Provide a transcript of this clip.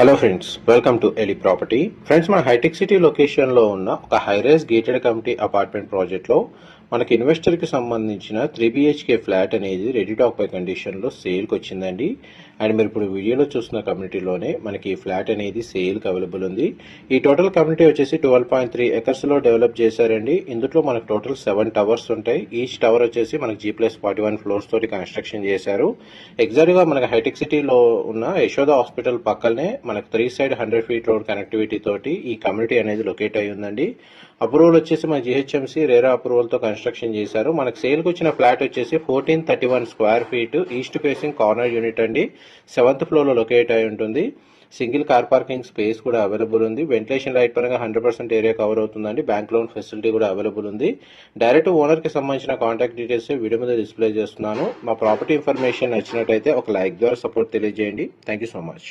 Hello friends, welcome to Eli property. Friends, మన హైటెక్ సిటీ లొకేషన్లో ఉన్న ఒక హైరైజ్ గేటెడ్ కమిటీ అపార్ట్మెంట్ ప్రాజెక్ట్లో మనకి ఇన్వెస్టర్కి సంబంధించిన 3 BHK ఫ్లాట్ అనేది రెడీ టు ఆక్యుపై కండిషన్లో సేల్కి వచ్చిందండి. అండ్ మీరు ఇప్పుడు వీడియోలో చూస్తున్న కమ్యూనిటీలోనే మనకి ఈ ఫ్లాట్ అనేది సేల్కి అవైలబుల్ ఉంది. ఈ టోటల్ కమ్యూనిటీ వచ్చేసి 12.3 ఎకర్స్లో డెవలప్ చేశారండి. ఇందులో మనకు టోటల్ 7 టవర్స్ ఉంటాయి. ఈచ్ టవర్ వచ్చేసి మనకి G+41 ఫ్లోర్స్ తోటి కన్స్ట్రక్షన్ చేశారు. ఎగ్జాక్ట్గా మనకి హైటెక్ సిటీలో ఉన్న యశోద హాస్పిటల్ పక్కనే మనకు 3 సైడ్ 100 ఫీట్ రోడ్ కనెక్టివిటీ తోటి ఈ కమ్యూనిటీ అనేది లొకేట్ అయి ఉందండి. అప్రూవల్ వచ్చేసి మన GHMC రేరా అప్రూవల్ తో కన్స్ట్రక్షన్ చేశారు. మనకు సేల్కి వచ్చిన ఫ్లాట్ వచ్చేసి 1431 square feet east facing corner unit అండి. 7th ఫ్లోర్ లో లొకేట్ అయి ఉంటుంది. సింగిల్ కార్ పార్కింగ్ స్పేస్ కూడా అవైలబుల్ ఉంది. వెంటిలేషన్ లైట్ పరంగా 100% ఏరియా కవర్ అవుతుందండి. బ్యాంక్ లోన్ ఫెసిలిటీ కూడా అవైలబుల్ ఉంది. డైరెక్ట్ ఓనర్ కి సంబంధించిన కాంటాక్ట్ డీటెయిల్స్ వీడియో మీద డిస్ప్లే చేస్తున్నాను. మా ప్రాపర్టీ ఇన్ఫర్మేషన్ నచ్చినట్టయితే ఒక లైక్ ద్వారా సపోర్ట్ తెలియజేయండి. Thank you so much.